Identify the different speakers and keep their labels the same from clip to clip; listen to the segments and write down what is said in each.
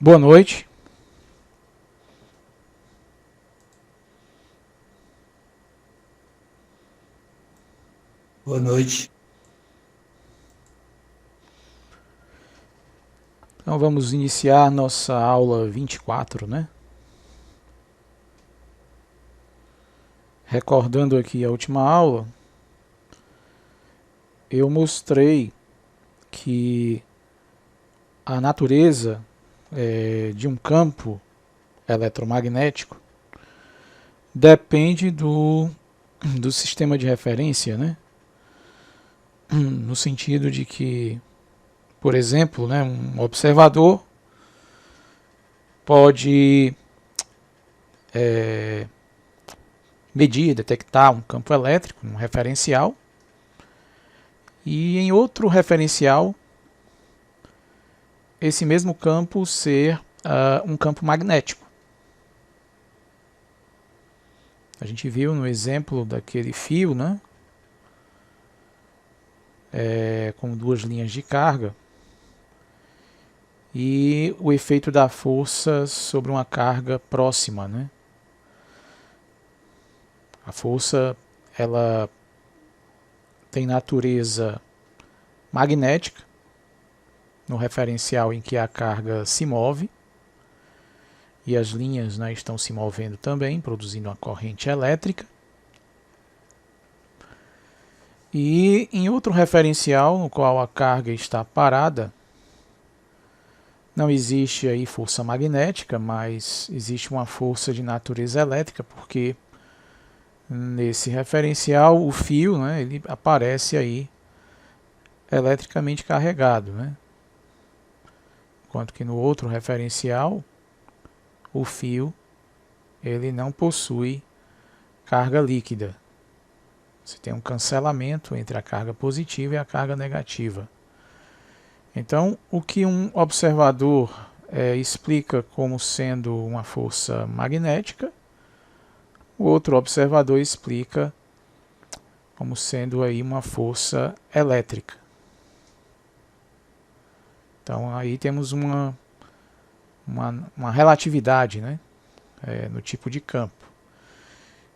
Speaker 1: Boa noite.
Speaker 2: Boa noite.
Speaker 1: Então vamos iniciar nossa aula 24, né? Recordando aqui a última aula, eu mostrei que a natureza de um campo eletromagnético depende do sistema de referência, né? No sentido de que, por exemplo, né, um observador pode medir, detectar um campo elétrico, um referencial, e em outro referencial esse mesmo campo ser um campo magnético. A gente viu no exemplo daquele fio, né, com duas linhas de carga, e o efeito da força sobre uma carga próxima, né? A força, ela tem natureza magnética no referencial em que a carga se move e as linhas, né, estão se movendo também, produzindo uma corrente elétrica. E em outro referencial, no qual a carga está parada, não existe aí força magnética, mas existe uma força de natureza elétrica, porque nesse referencial o fio, né, ele aparece aí eletricamente carregado, né? Enquanto que no outro referencial o fio ele não possui carga líquida. Você tem um cancelamento entre a carga positiva e a carga negativa. Então, o que um observador explica como sendo uma força magnética, o outro observador explica como sendo aí uma força elétrica. Então, aí temos uma relatividade, né, no tipo de campo.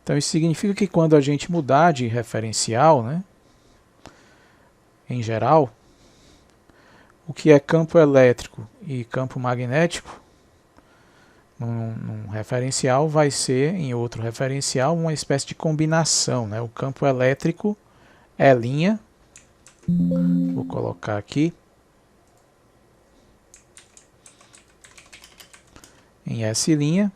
Speaker 1: Então, isso significa que quando a gente mudar de referencial, né, em geral, o que é campo elétrico e campo magnético, num referencial vai ser, em outro referencial, uma espécie de combinação, né? O campo elétrico é linha, vou colocar aqui, em S',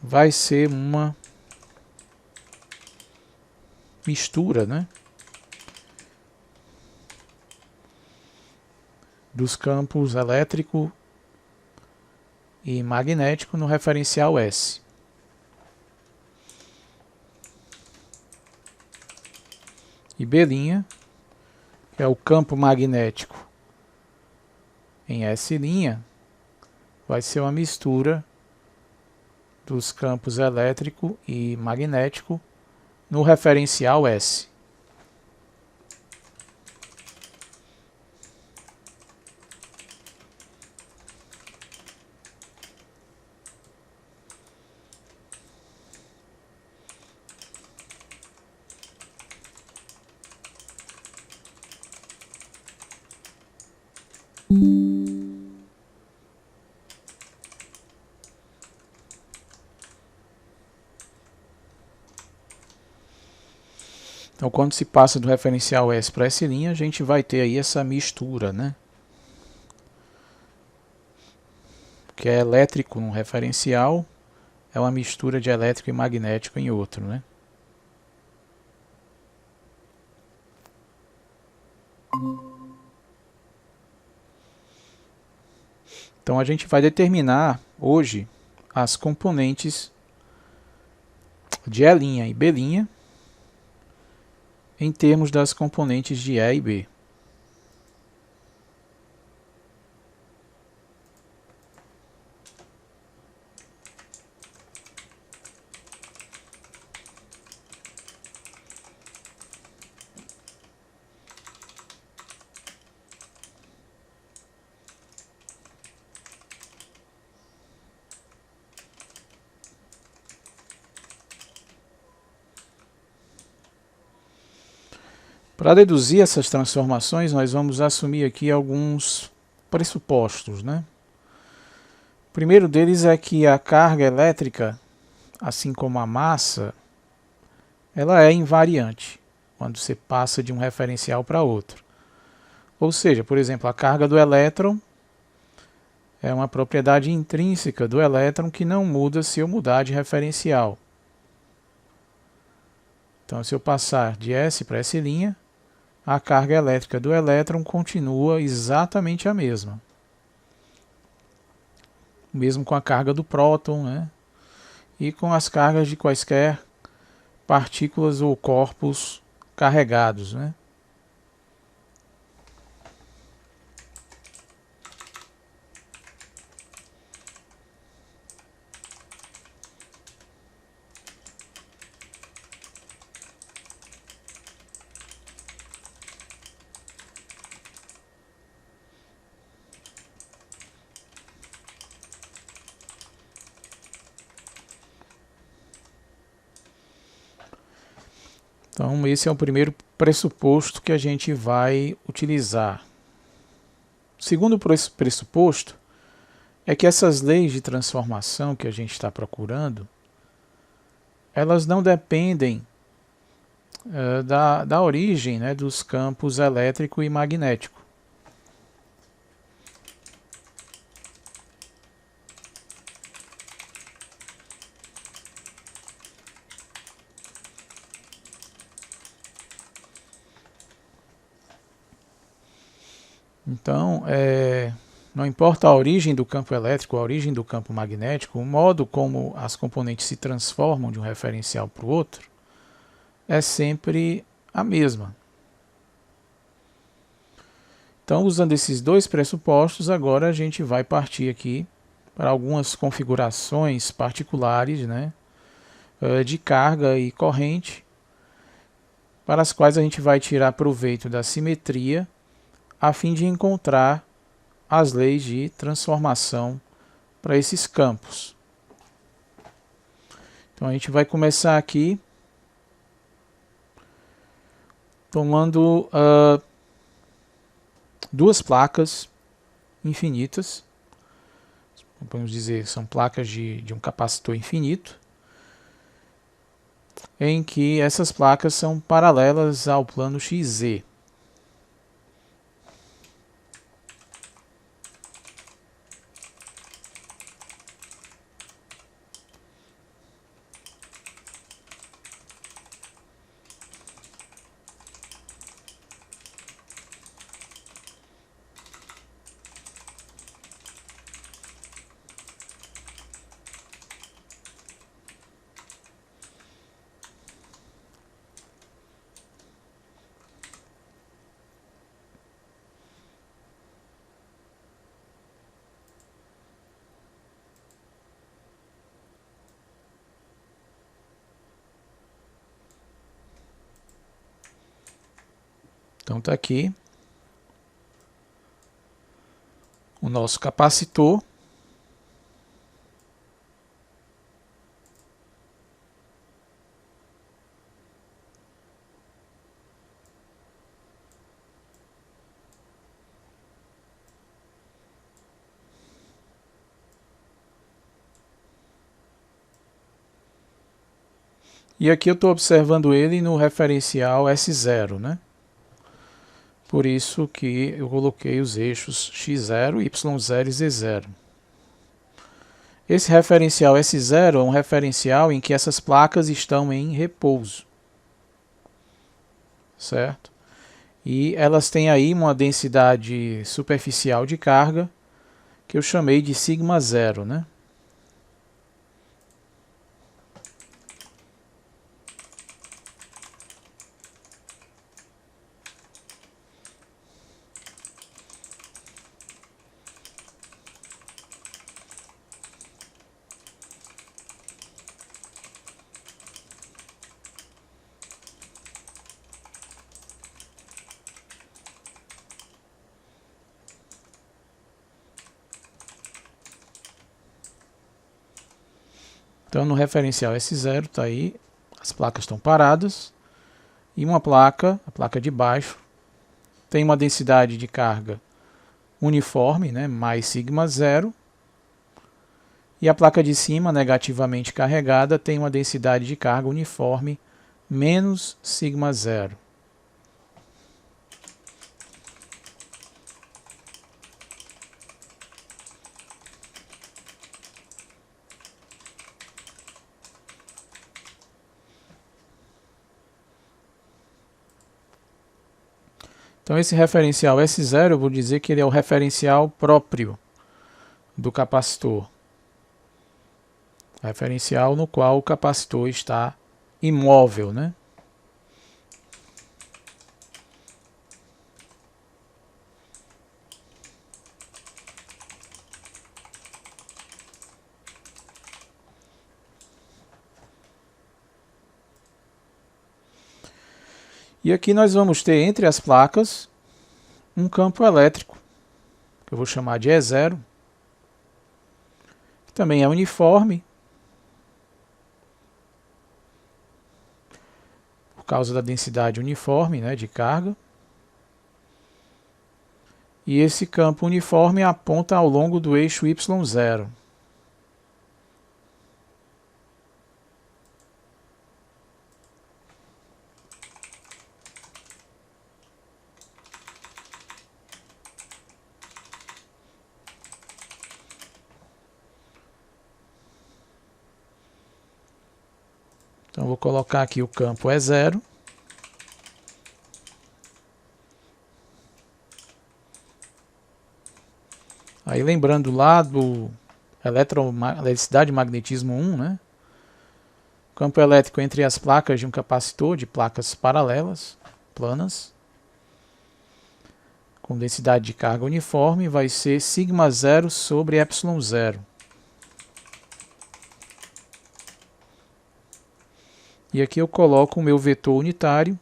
Speaker 1: vai ser uma mistura, né, dos campos elétrico e magnético no referencial S. E B', que é o campo magnético em S', vai ser uma mistura dos campos elétrico e magnético no referencial S. Então, quando se passa do referencial S para S', a gente vai ter aí essa mistura, né? Que é elétrico num referencial, é uma mistura de elétrico e magnético em outro, né? Então, a gente vai determinar hoje as componentes de E' e B' em termos das componentes de E e B. Para deduzir essas transformações, nós vamos assumir aqui alguns pressupostos, né? O primeiro deles é que a carga elétrica, assim como a massa, ela é invariante quando você passa de um referencial para outro. Ou seja, por exemplo, a carga do elétron é uma propriedade intrínseca do elétron que não muda se eu mudar de referencial. Então, se eu passar de S para S', a carga elétrica do elétron continua exatamente a mesma. Mesmo com a carga do próton, né? E com as cargas de quaisquer partículas ou corpos carregados, né? Então, esse é o primeiro pressuposto que a gente vai utilizar. O segundo pressuposto é que essas leis de transformação que a gente está procurando, elas não dependem da origem, né, dos campos elétrico e magnético. Então, não importa a origem do campo elétrico, a origem do campo magnético, o modo como as componentes se transformam de um referencial para o outro é sempre a mesma. Então, usando esses dois pressupostos, agora a gente vai partir aqui para algumas configurações particulares, né, de carga e corrente, para as quais a gente vai tirar proveito da simetria a fim de encontrar as leis de transformação para esses campos. Então a gente vai começar aqui tomando duas placas infinitas, podemos dizer, são placas de um capacitor infinito, em que essas placas são paralelas ao plano XZ. Então está aqui o nosso capacitor. E aqui eu estou observando ele no referencial S0, né? Por isso que eu coloquei os eixos X0, Y0 e Z0. Esse referencial S0 é um referencial em que essas placas estão em repouso, certo? E elas têm aí uma densidade superficial de carga que eu chamei de sigma zero, né? Então, no referencial S0 está aí, as placas estão paradas, E uma placa, a placa de baixo, tem uma densidade de carga uniforme, né, mais sigma zero. E a placa de cima, negativamente carregada, tem uma densidade de carga uniforme menos sigma zero. Então esse referencial S0, eu vou dizer que ele é o referencial próprio do capacitor. Referencial no qual o capacitor está imóvel, né? E aqui nós vamos ter entre as placas um campo elétrico, que eu vou chamar de E0, que também é uniforme, por causa da densidade uniforme, né, de carga. E esse campo uniforme aponta ao longo do eixo Y0. Então vou colocar aqui o campo E0. Aí lembrando lá do eletricidade e magnetismo 1, né? Campo elétrico entre as placas de um capacitor, de placas paralelas, planas, com densidade de carga uniforme, vai ser sigma 0 sobre epsilon 0. E aqui eu coloco o meu vetor unitário,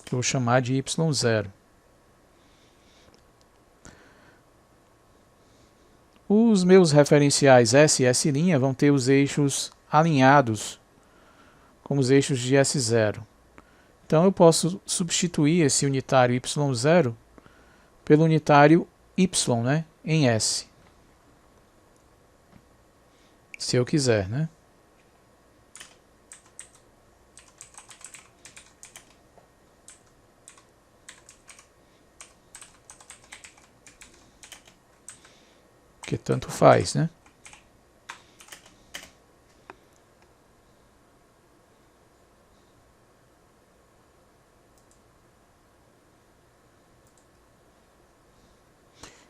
Speaker 1: que eu vou chamar de y0. Os meus referenciais S e S' vão ter os eixos alinhados com os eixos de S0. Então eu posso substituir esse unitário y0 pelo unitário y, né, em S. Se eu quiser, né? Porque tanto faz, né?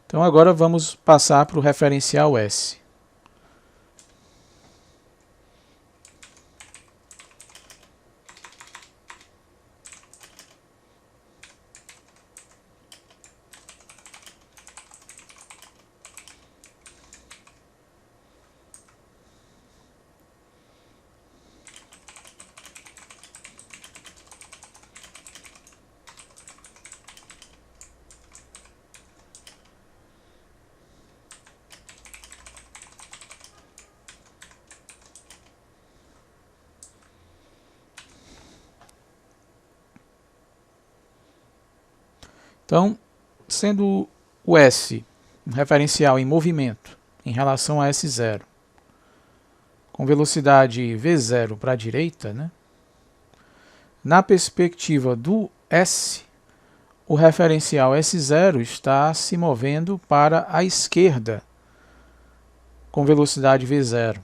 Speaker 1: Então agora vamos passar para o referencial S. Então, sendo o S um referencial em movimento em relação a S0, com velocidade V0 para a direita, né? Na perspectiva do S, o referencial S0 está se movendo para a esquerda, com velocidade V0.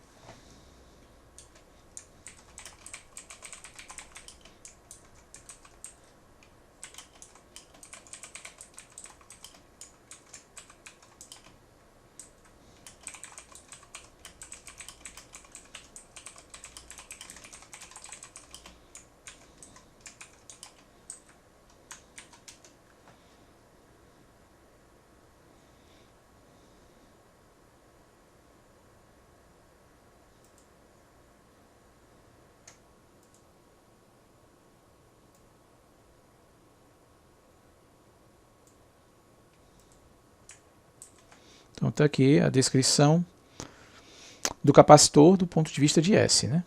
Speaker 1: Então está aqui a descrição do capacitor do ponto de vista de S, né?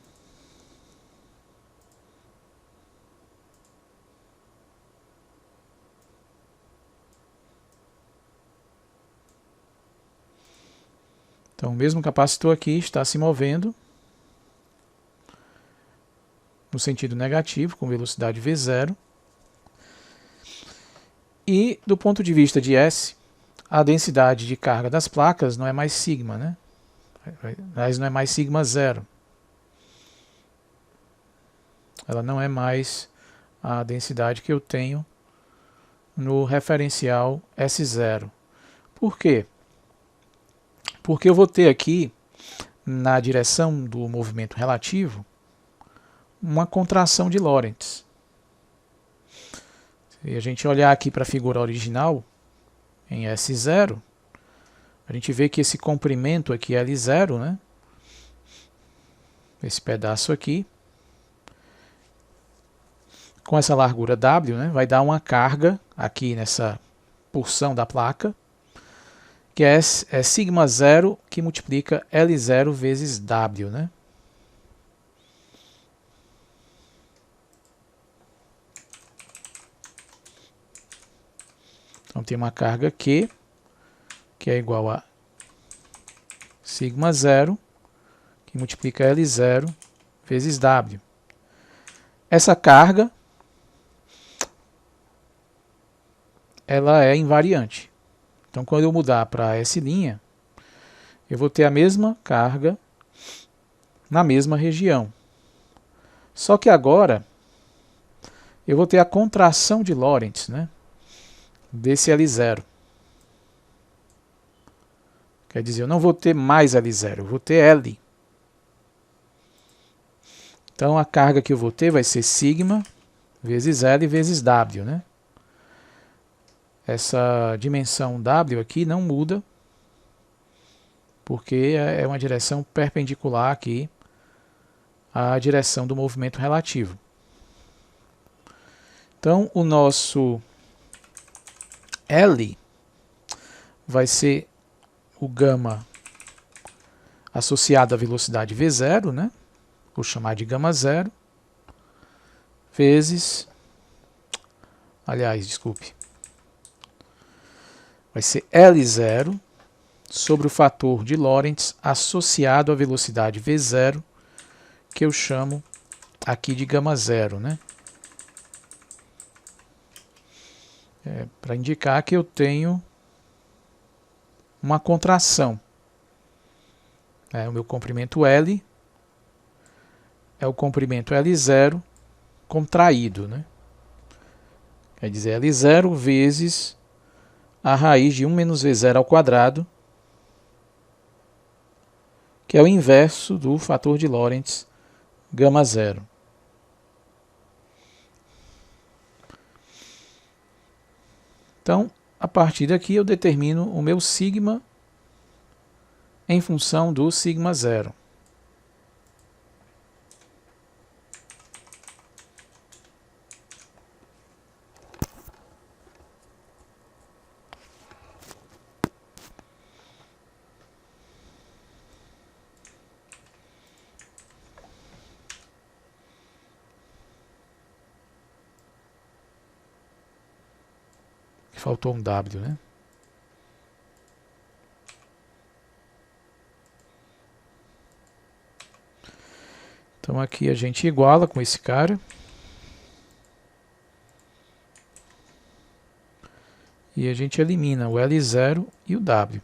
Speaker 1: Então, o mesmo capacitor aqui está se movendo no sentido negativo, com velocidade V0. E, do ponto de vista de S, a densidade de carga das placas não é mais sigma, né? Mas não é mais sigma 0. Ela não é mais a densidade que eu tenho no referencial S0. Por quê? Porque eu vou ter aqui, na direção do movimento relativo, uma contração de Lorentz. Se a gente olhar aqui para a figura original, em S0, a gente vê que esse comprimento aqui é L0, né? Esse pedaço aqui, com essa largura W, né, vai dar uma carga aqui nessa porção da placa, que é sigma 0, que multiplica L0 vezes W, né? Então tem uma carga Q, que é igual a sigma 0, que multiplica L0 vezes W. Essa carga, ela é invariante. Então, quando eu mudar para S', eu vou ter a mesma carga na mesma região. Só que agora, eu vou ter a contração de Lorentz, né, desse L0. Quer dizer, eu não vou ter mais L0, eu vou ter L. Então, a carga que eu vou ter vai ser sigma vezes L vezes W, né? Essa dimensão W aqui não muda, porque é uma direção perpendicular aqui à direção do movimento relativo. Então, o nosso L vai ser o gama associado à velocidade V0, né? Vou chamar de gama 0, vezes... Aliás, desculpe. Vai ser L0 sobre o fator de Lorentz associado à velocidade V0, que eu chamo aqui de gama 0, né? Para indicar que eu tenho uma contração. O meu comprimento L é o comprimento L0 contraído, né? Quer dizer, L0 vezes a raiz de 1 menos V0 ao quadrado, que é o inverso do fator de Lorentz gama 0. Então, a partir daqui eu determino o meu sigma em função do sigma 0. Faltou um W, né? Então aqui a gente iguala com esse cara. E a gente elimina o L0 e o W.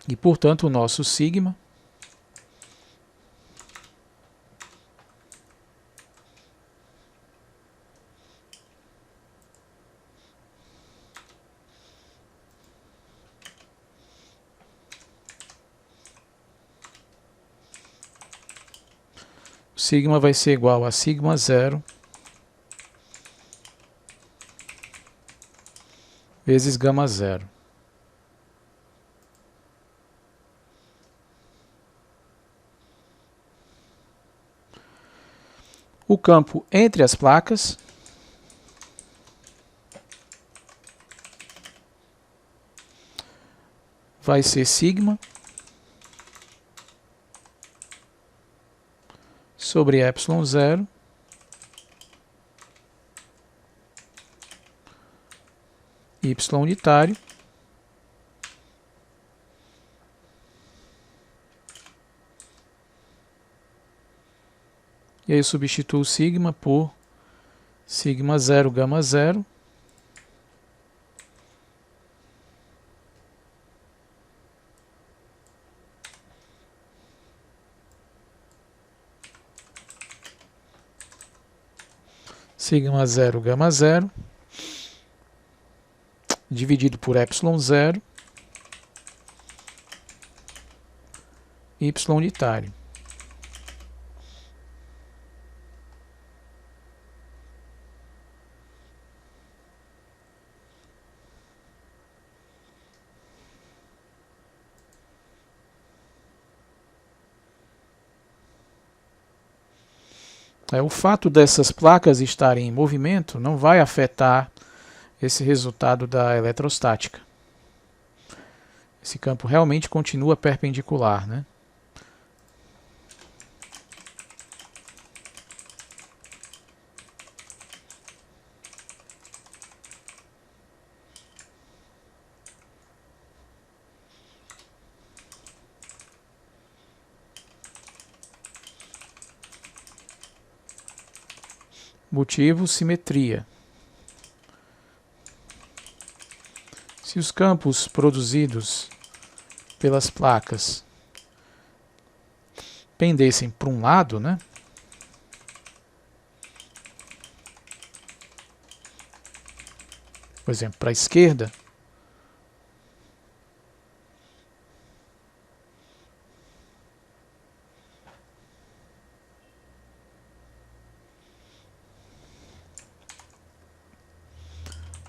Speaker 1: E, portanto, o nosso sigma vai ser igual a sigma 0 vezes gama 0. O campo entre as placas vai ser sigma sobre ε0 y unitário e aí eu substituo sigma por sigma 0 gama 0 sigma 0 gama 0 dividido por ε0 y unitário. O fato dessas placas estarem em movimento não vai afetar esse resultado da eletrostática. Esse campo realmente continua perpendicular, né? Motivo, simetria. Se os campos produzidos pelas placas pendessem para um lado, né? Por exemplo, para a esquerda,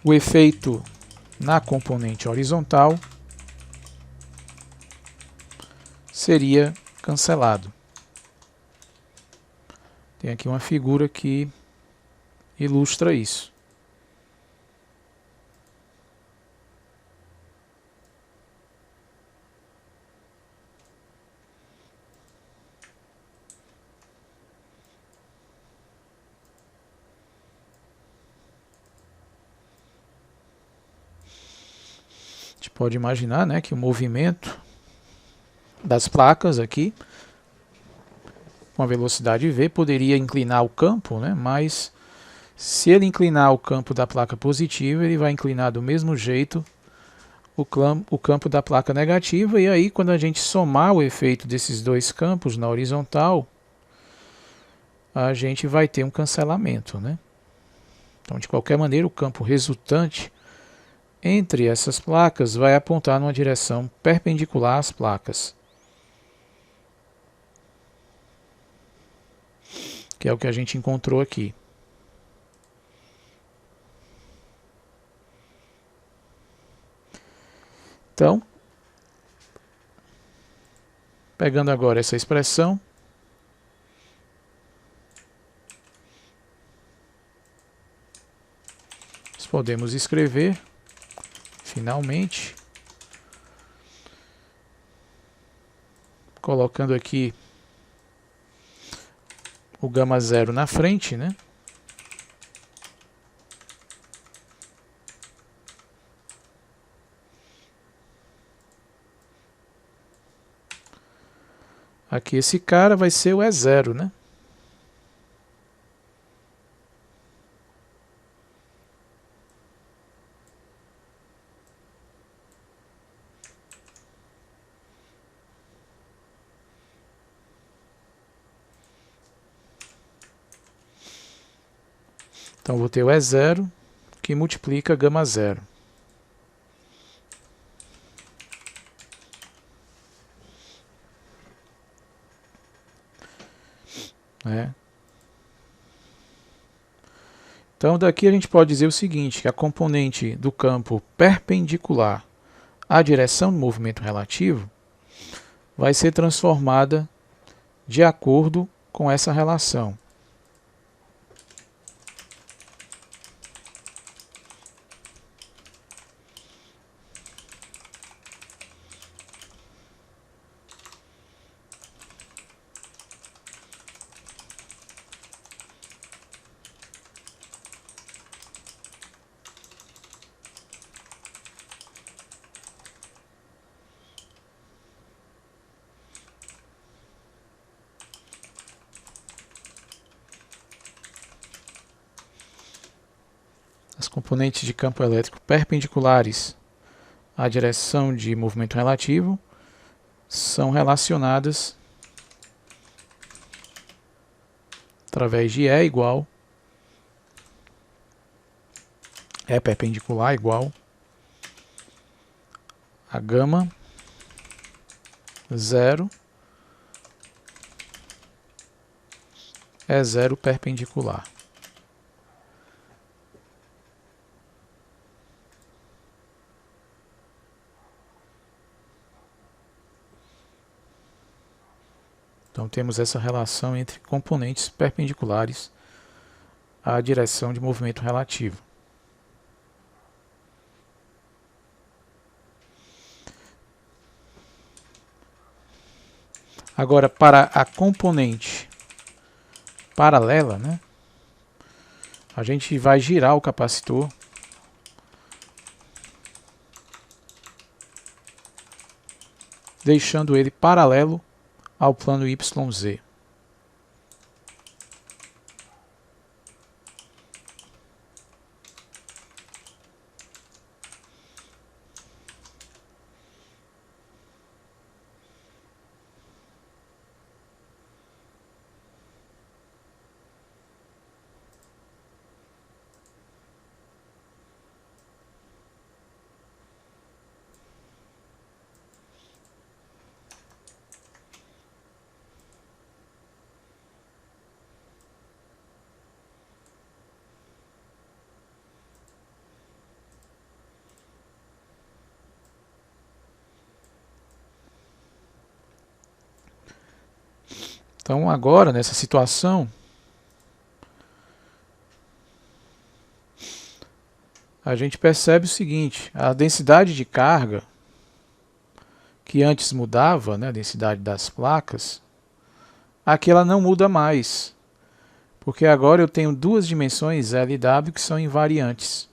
Speaker 1: o efeito na componente horizontal seria cancelado. Tem aqui uma figura que ilustra isso. A gente pode imaginar, né, que o movimento das placas aqui, com a velocidade v, poderia inclinar o campo, né, mas se ele inclinar o campo da placa positiva, ele vai inclinar do mesmo jeito o campo da placa negativa, e aí quando a gente somar o efeito desses dois campos na horizontal, a gente vai ter um cancelamento, né? Então, de qualquer maneira, o campo resultante entre essas placas vai apontar numa direção perpendicular às placas, que é o que a gente encontrou aqui. Então, pegando agora essa expressão, nós podemos escrever, finalmente, colocando aqui o gama 0 na frente, né? Aqui esse cara vai ser o E0, né? Então vou ter o E0 que multiplica gama 0. Então daqui a gente pode dizer o seguinte, que a componente do campo perpendicular à direção do movimento relativo vai ser transformada de acordo com essa relação. componentes de campo elétrico perpendiculares à direção de movimento relativo são relacionadas através de E igual, E perpendicular igual a gama 0 E0 perpendicular. Então temos essa relação entre componentes perpendiculares à direção de movimento relativo. Agora, para a componente paralela, né, a gente vai girar o capacitor deixando ele paralelo ao plano YZ. Então agora, nessa situação, a gente percebe o seguinte: a densidade de carga, que antes mudava, né, a densidade das placas, aqui ela não muda mais, porque agora eu tenho duas dimensões L e W que são invariantes.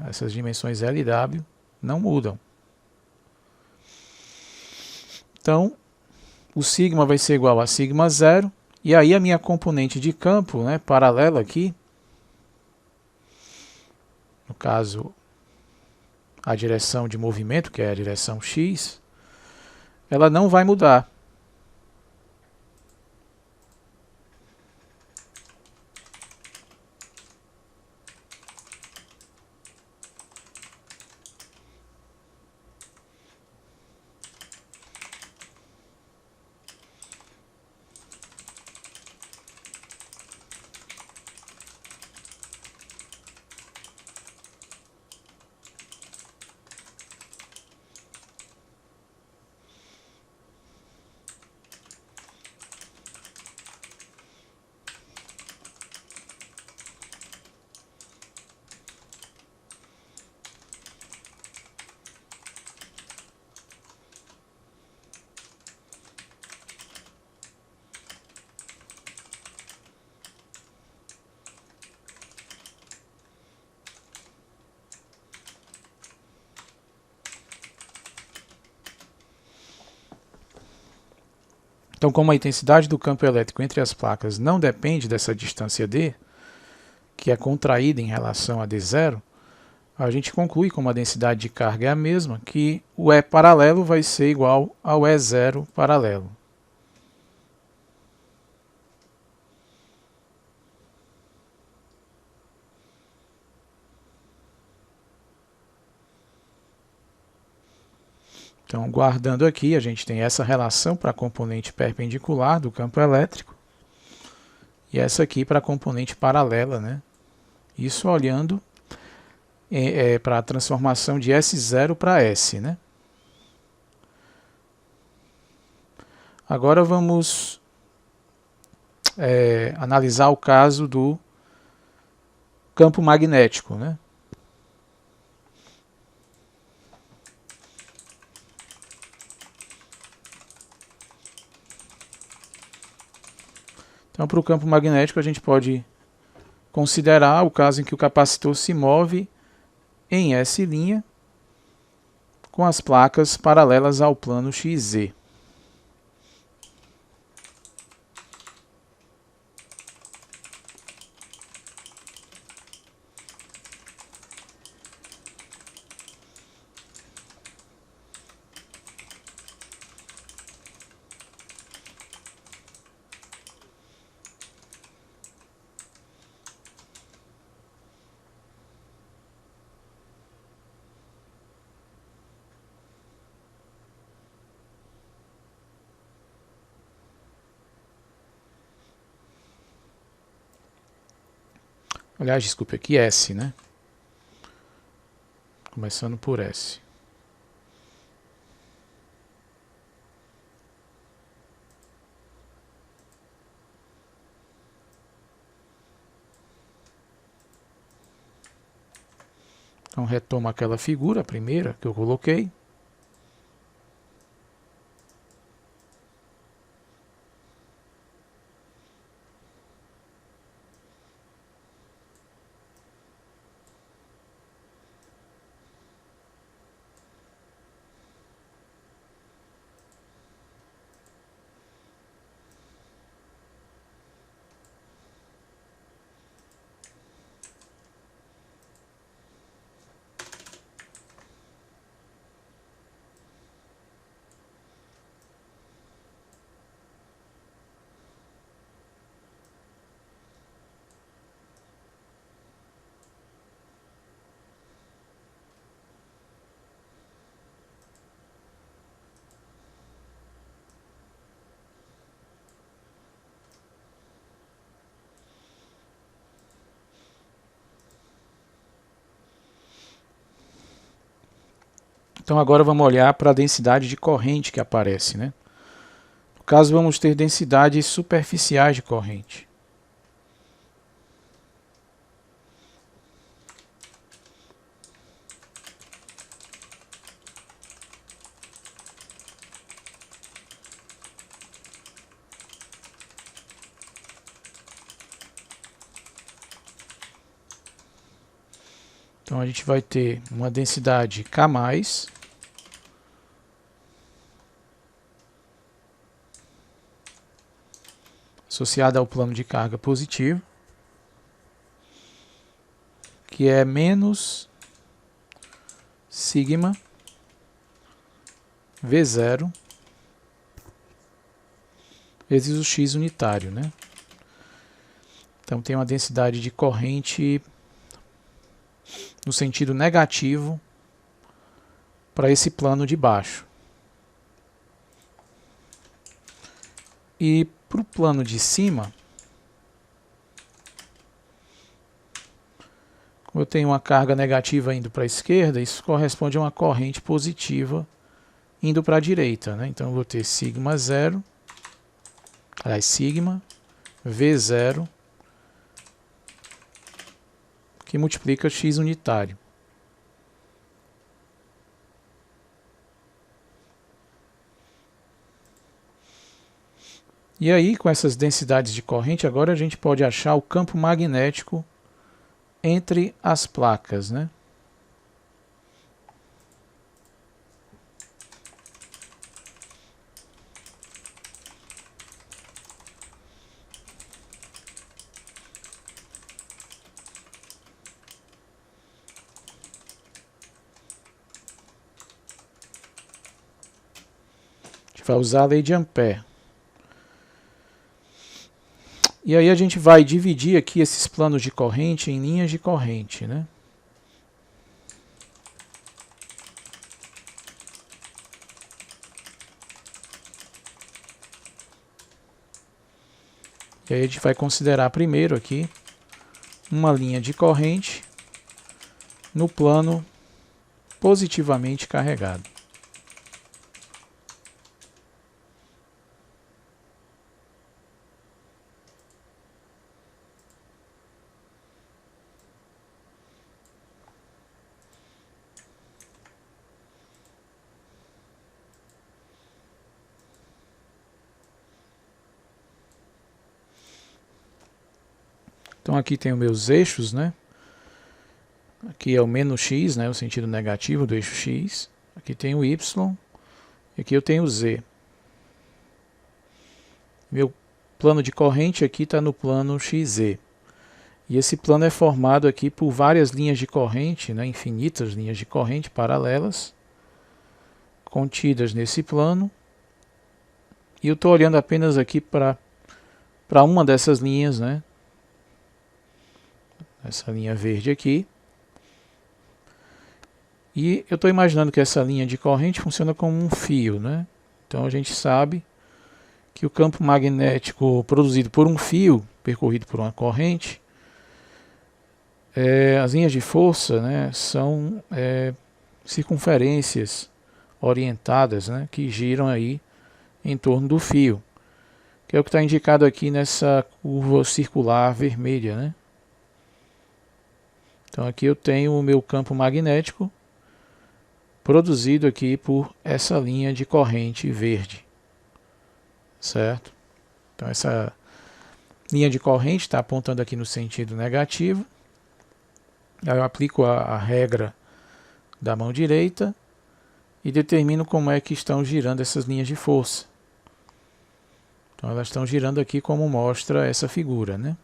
Speaker 1: Essas dimensões L e W não mudam. Então, o sigma vai ser igual a sigma 0, e aí a minha componente de campo, né, paralela aqui, no caso a direção de movimento, que é a direção x, ela não vai mudar. Então, como a intensidade do campo elétrico entre as placas não depende dessa distância d, que é contraída em relação a d0, a gente conclui, como a densidade de carga é a mesma, que o E paralelo vai ser igual ao E0 paralelo. Então, guardando aqui, a gente tem essa relação para a componente perpendicular do campo elétrico e essa aqui para a componente paralela, né? Isso olhando para a transformação de S0 para S, né? Agora vamos analisar o caso do campo magnético, né? Então, para o campo magnético, a gente pode considerar o caso em que o capacitor se move em S' com as placas paralelas ao plano XZ. Aliás, desculpe, aqui S, né? Começando por S. Então retomo aquela figura, a primeira que eu coloquei. Então agora vamos olhar para a densidade de corrente que aparece, né? No caso, vamos ter densidades superficiais de corrente. Então a gente vai ter uma densidade K+, associada ao plano de carga positivo, que é menos sigma V0 vezes o x unitário, né? Então tem uma densidade de corrente no sentido negativo para esse plano de baixo. E para o plano de cima, como eu tenho uma carga negativa indo para a esquerda, isso corresponde a uma corrente positiva indo para a direita, né? Então eu vou ter sigma V0 que multiplica x unitário. E aí, com essas densidades de corrente, agora a gente pode achar o campo magnético entre as placas, né? A gente vai usar a lei de Ampère. E aí a gente vai dividir aqui esses planos de corrente em linhas de corrente, né? E aí a gente vai considerar primeiro aqui uma linha de corrente no plano positivamente carregado. Então aqui tem os meus eixos, né? Aqui é o menos x, né? O sentido negativo do eixo x. Aqui tem o y. E aqui eu tenho o z. Meu plano de corrente aqui está no plano XZ. E esse plano é formado aqui por várias linhas de corrente, né? Infinitas linhas de corrente paralelas, contidas nesse plano. E eu estou olhando apenas aqui para uma dessas linhas, né? Essa linha verde aqui. E eu estou imaginando que essa linha de corrente funciona como um fio, né? Então a gente sabe que o campo magnético produzido por um fio, percorrido por uma corrente, as linhas de força, né, são circunferências orientadas, né, que giram aí em torno do fio, que é o que está indicado aqui nessa curva circular vermelha, né? Então aqui eu tenho o meu campo magnético produzido aqui por essa linha de corrente verde, certo? Então essa linha de corrente está apontando aqui no sentido negativo. Aí eu aplico a regra da mão direita e determino como é que estão girando essas linhas de força. Então elas estão girando aqui como mostra essa figura, né?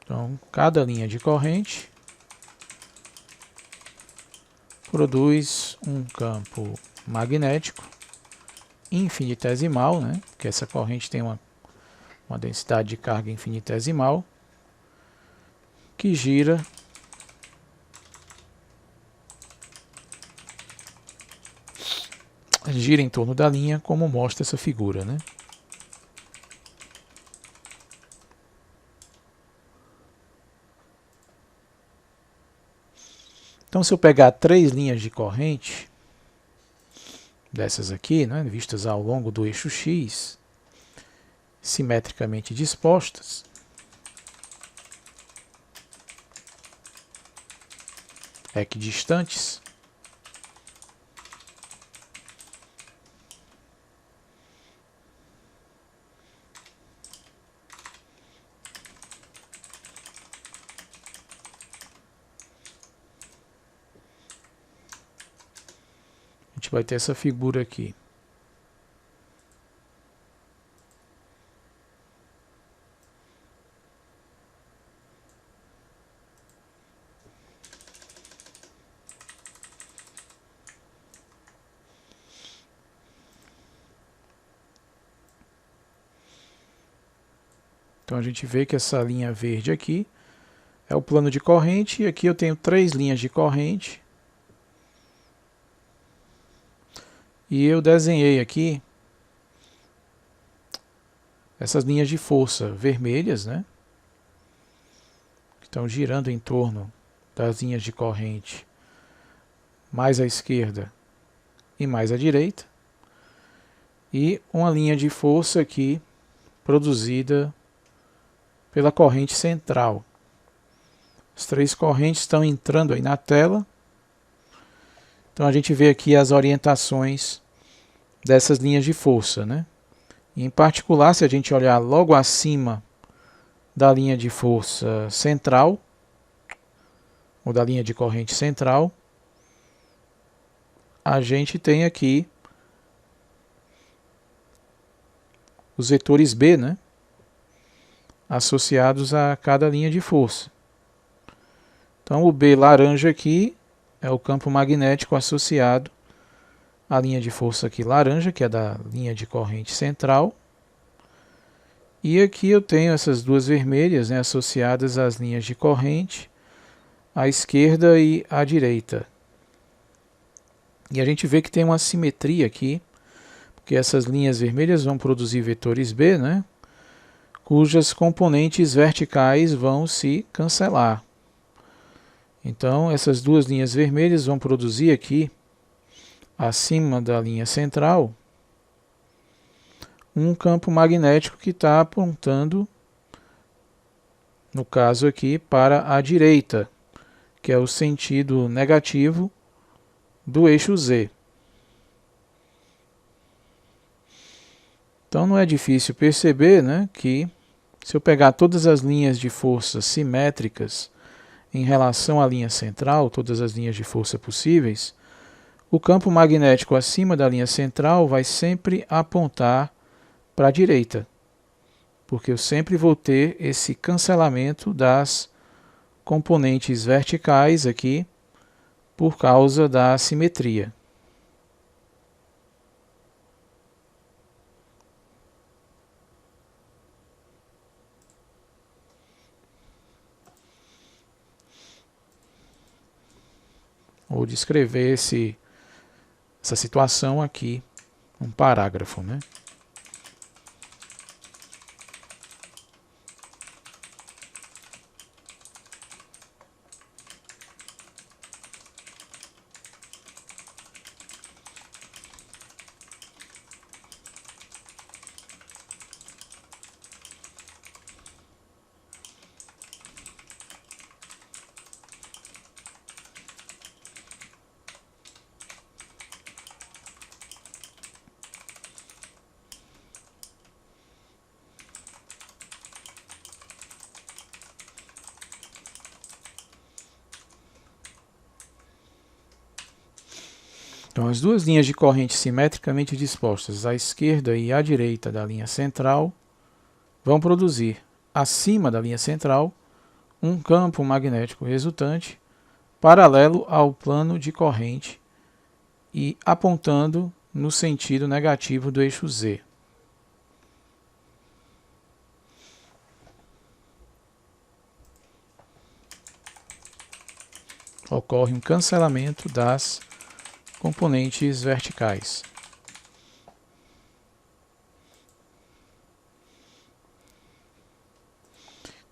Speaker 1: Então cada linha de corrente produz um campo magnético infinitesimal, né? Porque essa corrente tem uma densidade de carga infinitesimal que gira em torno da linha, como mostra essa figura, né? Então, se eu pegar 3 linhas de corrente, dessas aqui, né, vistas ao longo do eixo X, simetricamente dispostas, equidistantes, a gente vai ter essa figura aqui. Então a gente vê que essa linha verde aqui é o plano de corrente, e aqui eu tenho 3 linhas de corrente. E eu desenhei aqui essas linhas de força vermelhas, né, que estão girando em torno das linhas de corrente mais à esquerda e mais à direita, e uma linha de força aqui produzida pela corrente central. As 3 correntes estão entrando aí na tela. Então a gente vê aqui as orientações dessas linhas de força, né? Em particular, se a gente olhar logo acima da linha de força central, ou da linha de corrente central, a gente tem aqui os vetores B, né, associados a cada linha de força. Então o B laranja aqui é o campo magnético associado à linha de força aqui laranja, que é da linha de corrente central. E aqui eu tenho essas 2 vermelhas, né, associadas às linhas de corrente à esquerda e à direita. E a gente vê que tem uma simetria aqui, porque essas linhas vermelhas vão produzir vetores B, né, cujas componentes verticais vão se cancelar. Então essas 2 linhas vermelhas vão produzir aqui, acima da linha central, um campo magnético que está apontando, no caso aqui, para a direita, que é o sentido negativo do eixo Z. Então não é difícil perceber, né, que se eu pegar todas as linhas de força simétricas em relação à linha central, todas as linhas de força possíveis, o campo magnético acima da linha central vai sempre apontar para a direita, porque eu sempre vou ter esse cancelamento das componentes verticais aqui por causa da simetria. Vou descrever essa situação aqui, um parágrafo, né? as duas linhas de corrente simetricamente dispostas à esquerda e à direita da linha central vão produzir, acima da linha central, um campo magnético resultante paralelo ao plano de corrente e apontando no sentido negativo do eixo Z. Ocorre um cancelamento das componentes verticais.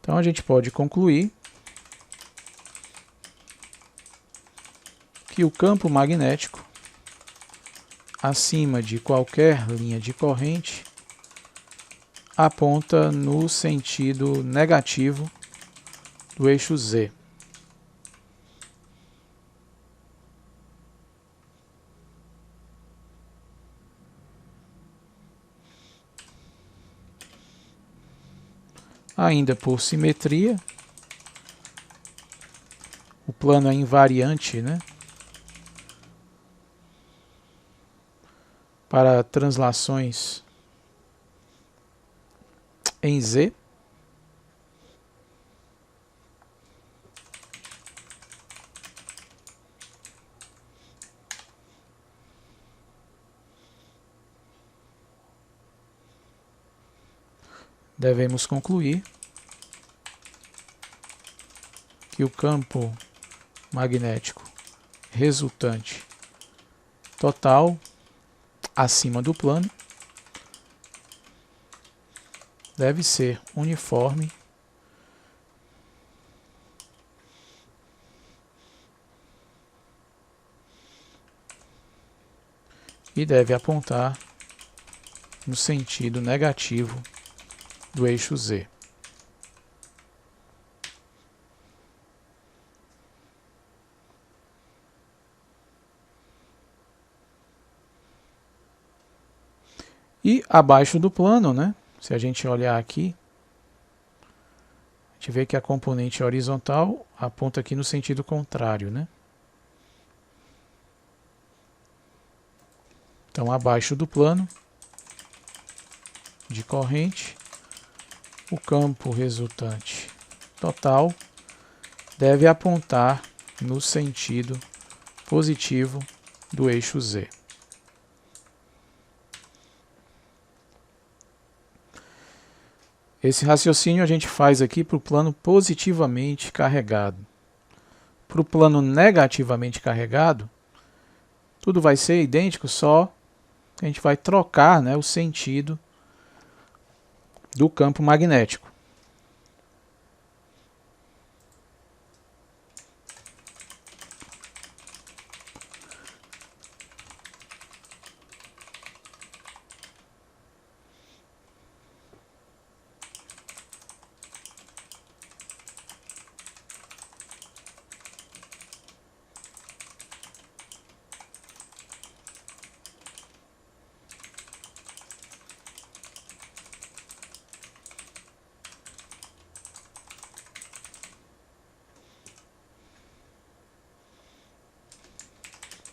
Speaker 1: Então a gente pode concluir que o campo magnético acima de qualquer linha de corrente aponta no sentido negativo do eixo Z. Ainda por simetria, o plano é invariante, né? Para translações em Z. Devemos concluir que o campo magnético resultante total acima do plano deve ser uniforme e deve apontar no sentido negativo do eixo Z. E abaixo do plano, né? Se a gente olhar aqui, a gente vê que a componente horizontal aponta aqui no sentido contrário, né? Então, abaixo do plano de corrente, o campo resultante total deve apontar no sentido positivo do eixo Z. Esse raciocínio a gente faz aqui para o plano positivamente carregado. Para o plano negativamente carregado, tudo vai ser idêntico, só a gente vai trocar, né, o sentido do campo magnético.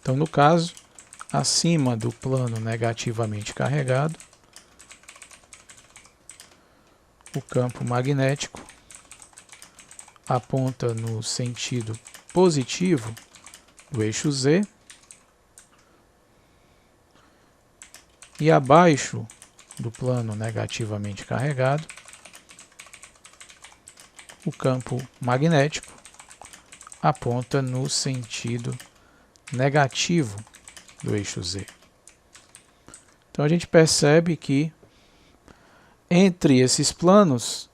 Speaker 1: Então, no caso, acima do plano negativamente carregado, o campo magnético aponta no sentido positivo do eixo Z e abaixo do plano negativamente carregado, o campo magnético aponta no sentido negativo do eixo Z. Então a gente percebe que entre esses planos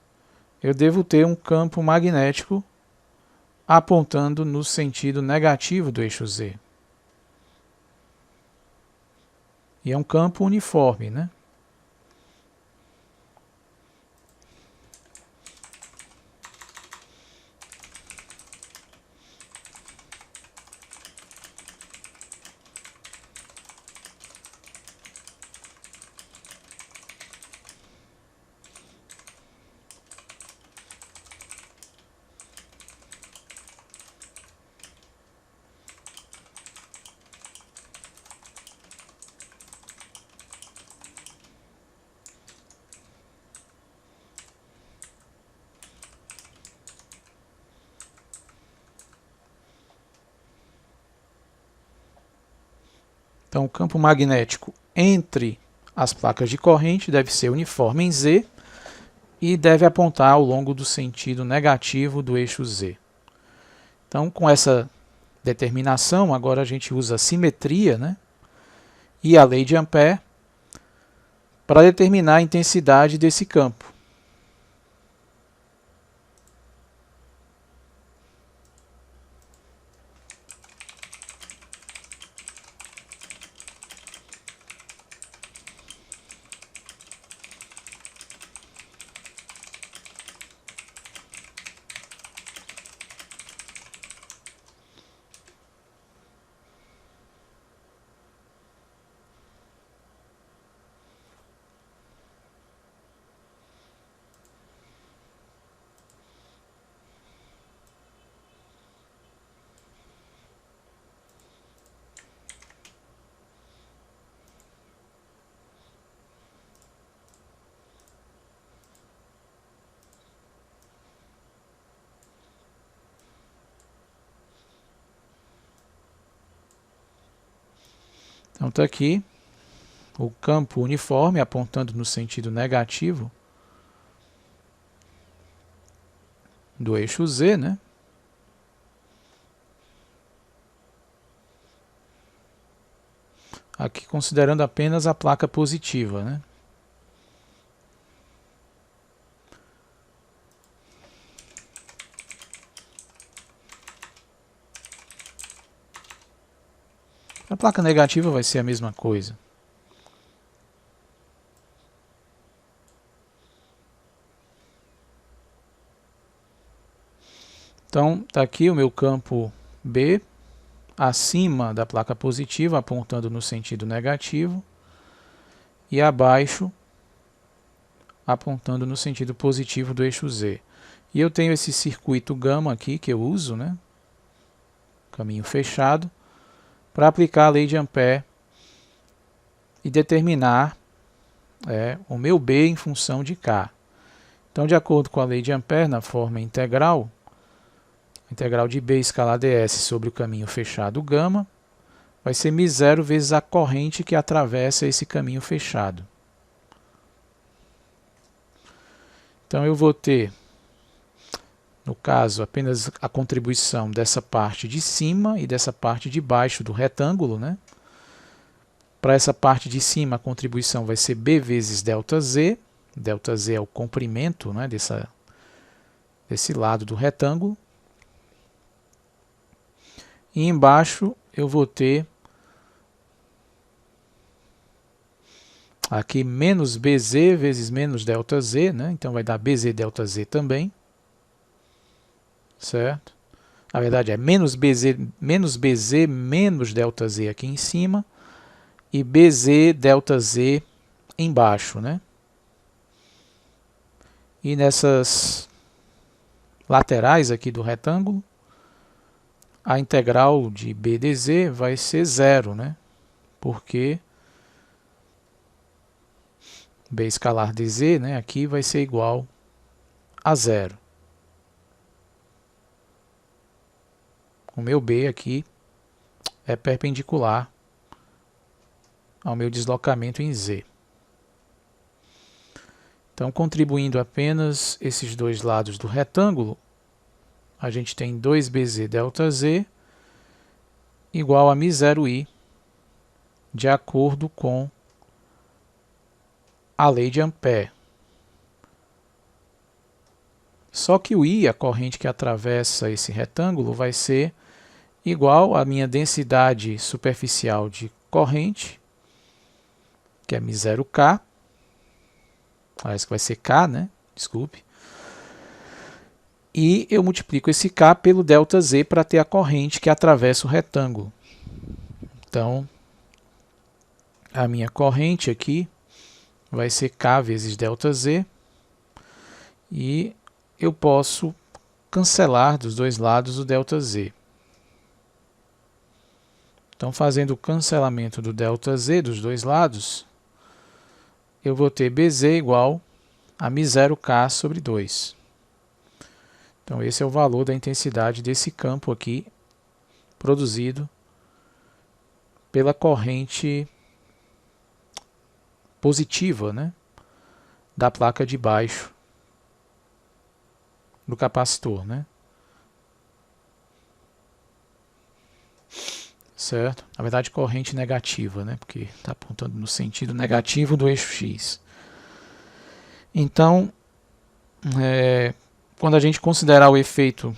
Speaker 1: eu devo ter um campo magnético apontando no sentido negativo do eixo Z. E é um campo uniforme, né? Então, o campo magnético entre as placas de corrente deve ser uniforme em Z e deve apontar ao longo do sentido negativo do eixo Z. Então, com essa determinação, agora a gente usa a simetria, né, e a lei de Ampère para determinar a intensidade desse campo. Então está aqui o campo uniforme apontando no sentido negativo do eixo Z, né? Aqui considerando apenas a placa positiva, né? A placa negativa vai ser a mesma coisa. Então, está aqui o meu campo B, acima da placa positiva, apontando no sentido negativo, e abaixo, apontando no sentido positivo do eixo Z. E eu tenho esse circuito gama aqui, que eu uso, né? Caminho fechado, para aplicar a lei de Ampère e determinar o meu B em função de K. Então, de acordo com a lei de Ampère, na forma integral, a integral de B escalar ds sobre o caminho fechado gama vai ser μ0 vezes a corrente que atravessa esse caminho fechado. Então, eu vou ter, no caso, apenas a contribuição dessa parte de cima e dessa parte de baixo do retângulo, né? Para essa parte de cima, a contribuição vai ser B vezes ΔZ. ΔZ é o comprimento, né, desse lado do retângulo. E embaixo eu vou ter aqui menos BZ vezes menos ΔZ, né? Então vai dar BZ ΔZ também. Certo? Na verdade é menos BZ menos ΔZ aqui em cima e BZ ΔZ embaixo, né? E nessas laterais aqui do retângulo, a integral de B dz vai ser zero, né? Porque B escalar dz, né, aqui vai ser igual a zero. O meu B aqui é perpendicular ao meu deslocamento em Z. Então, contribuindo apenas esses dois lados do retângulo, a gente tem 2BZ ΔZ igual a μ0i, de acordo com a lei de Ampère. Só que o I, a corrente que atravessa esse retângulo, vai ser igual à minha densidade superficial de corrente, que é μ0k, parece que vai ser K, né? Desculpe. E eu multiplico esse K pelo ΔZ para ter a corrente que atravessa o retângulo. Então, a minha corrente aqui vai ser K vezes ΔZ. E eu posso cancelar dos dois lados o ΔZ. Então, fazendo o cancelamento do ΔZ dos dois lados, eu vou ter BZ igual a μ0k sobre 2. Então, esse é o valor da intensidade desse campo aqui, produzido pela corrente positiva, né, da placa de baixo do capacitor, né? Certo? Na verdade, corrente negativa, né? Porque está apontando no sentido negativo do eixo X. Então, quando a gente considerar o efeito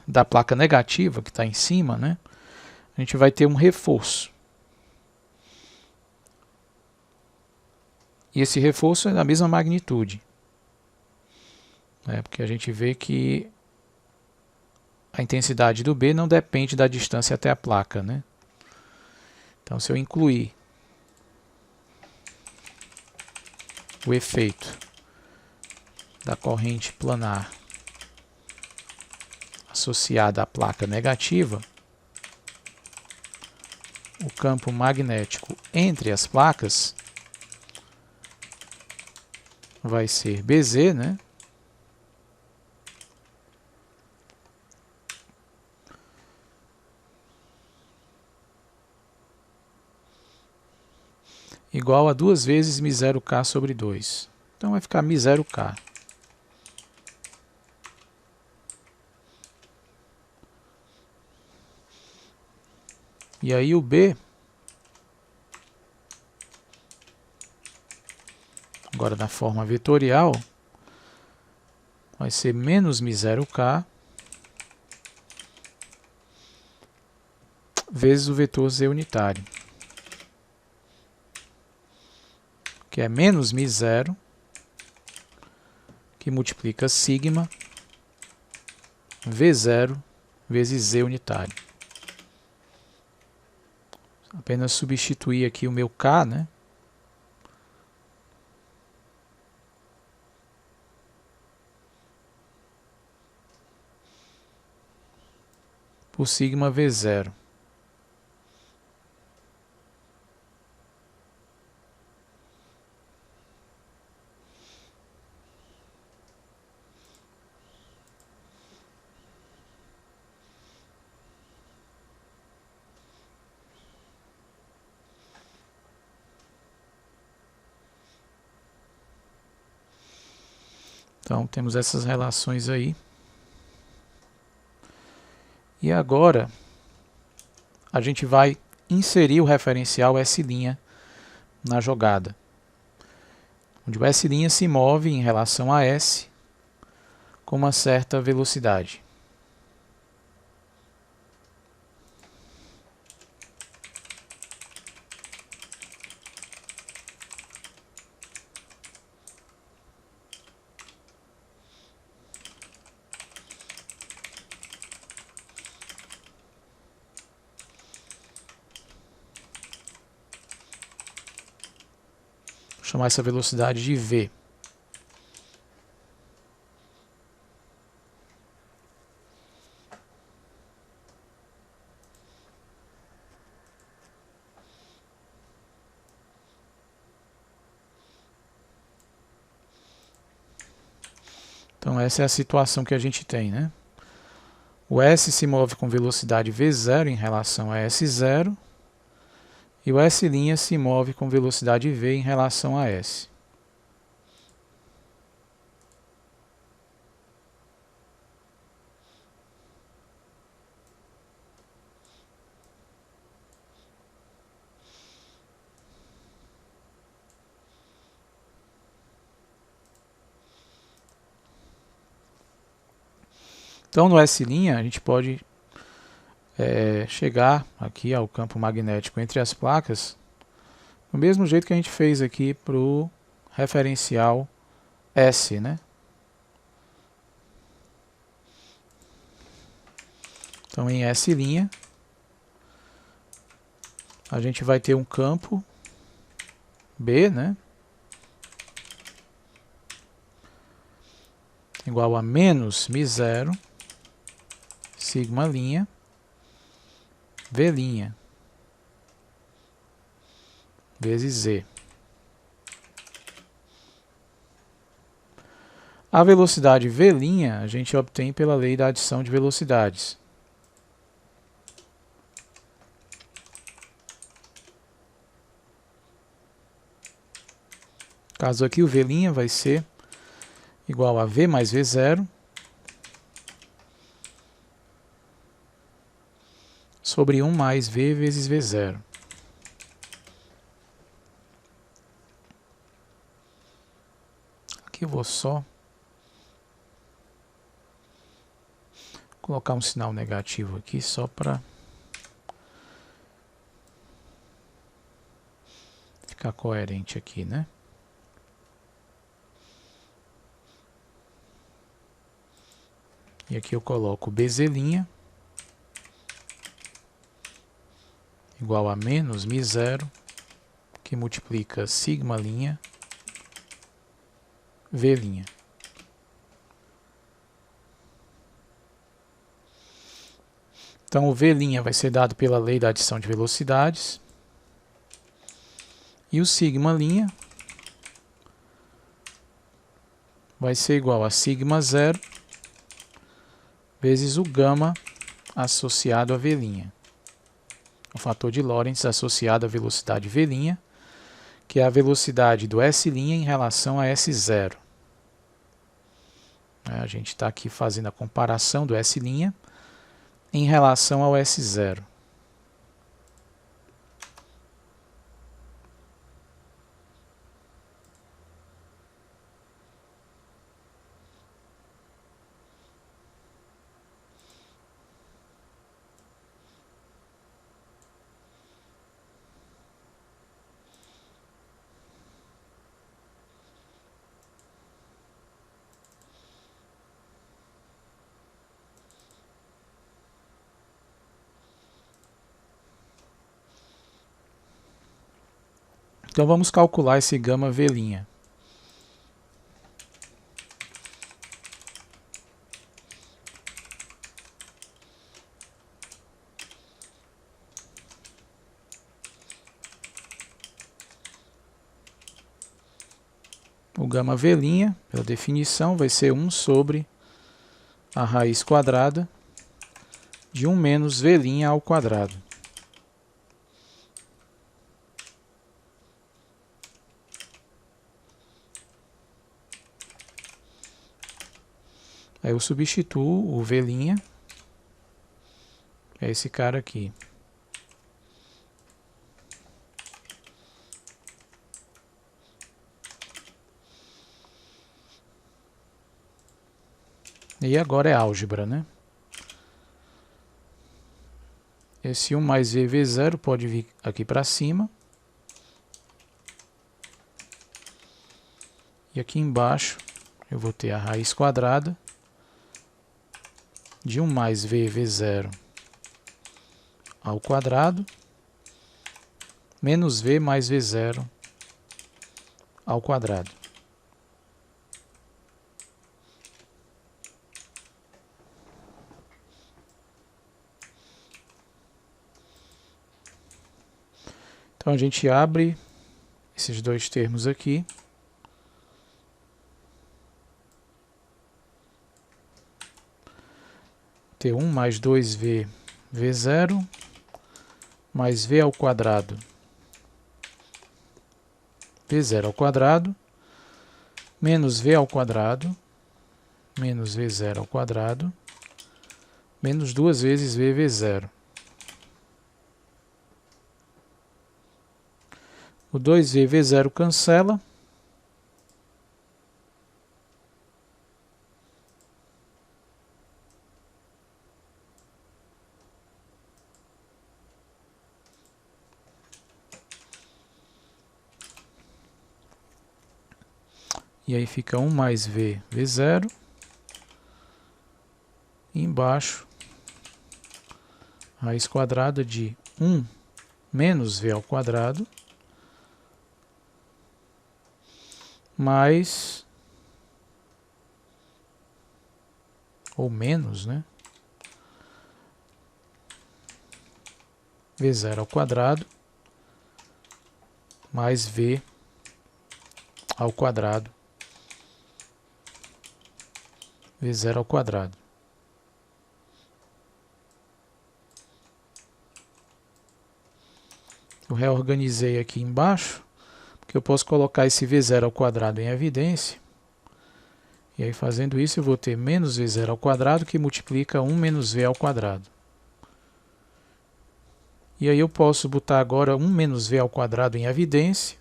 Speaker 1: da placa negativa, que está em cima, né, a gente vai ter um reforço. E esse reforço é da mesma magnitude. Porque a gente vê que a intensidade do B não depende da distância até a placa, né? Então, se eu incluir o efeito da corrente planar associada à placa negativa, o campo magnético entre as placas vai ser Bz, né? Igual a 2 vezes μ0K sobre 2. Então vai ficar μ0K. E aí o B, agora na forma vetorial, vai ser menos μ0K vezes o vetor Z unitário, que é menos μ0, que multiplica sigma V0 vezes Z unitário. Apenas substituir aqui o meu K, né? Por sigma V0. Então, temos essas relações aí. E agora, a gente vai inserir o referencial S' na jogada. Onde o S' se move em relação a S com uma certa velocidade. Vou chamar essa velocidade de V. Então essa é a situação que a gente tem, né? O S se move com velocidade V0 em relação a S0 e o S' se move com velocidade V em relação a S. Então, no S' a gente pode chegar aqui ao campo magnético entre as placas do mesmo jeito que a gente fez aqui para o referencial S, né? Então, em S', a gente vai ter um campo B, né? Igual a menos μ0 sigma' V' vezes Z. A velocidade V' a gente obtém pela lei da adição de velocidades. caso aqui o V' vai ser igual a V mais V0 sobre 1 mais V vezes V0. Aqui eu vou só colocar um sinal negativo aqui, só para ficar coerente aqui, né? E aqui eu coloco BZ' igual a menos μ0, que multiplica sigma' V'. Então o V' vai ser dado pela lei da adição de velocidades. E o sigma' vai ser igual a sigma0 vezes o gama associado a V'. O fator de Lorentz associado à velocidade V', que é a velocidade do S' em relação a S0. A gente está aqui fazendo a comparação do S' em relação ao S0. Então vamos calcular esse gama V'. O gama V', pela definição, vai ser 1 sobre a raiz quadrada de 1 menos V' ao quadrado. Aí eu substituo o V', é esse cara aqui. E agora é álgebra, né? Esse 1 mais V V0 pode vir aqui para cima. E aqui embaixo eu vou ter a raiz quadrada de 1 mais V V0 ao quadrado menos V mais V0 ao quadrado. Então a gente abre esses dois termos aqui. T1 mais 2V V0 mais V ao quadrado V0 ao quadrado menos V ao quadrado menos V0 ao quadrado menos 2 vezes V V0. O 2V V0 cancela. E aí fica 1 mais V V0. E embaixo, raiz quadrada de 1 menos V ao quadrado mais, ou menos, né? V0 ao quadrado mais V ao quadrado V0 ao quadrado. Eu reorganizei aqui embaixo, que eu posso colocar esse V0 ao quadrado em evidência. E aí, fazendo isso, eu vou ter menos V0 ao quadrado, que multiplica 1 menos V ao quadrado. E aí eu posso botar agora 1 menos V ao quadrado em evidência.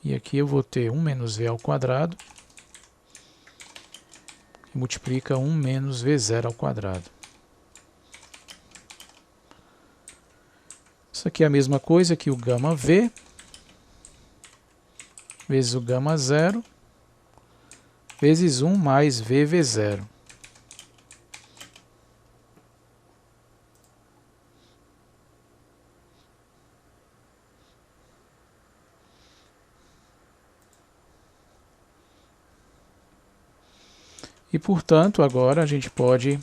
Speaker 1: E aqui eu vou ter 1 menos V ao quadrado, que multiplica 1 menos V0 ao quadrado. Isso aqui é a mesma coisa que o gama V, vezes o gama 0, vezes 1 mais VV0. E, portanto, agora a gente pode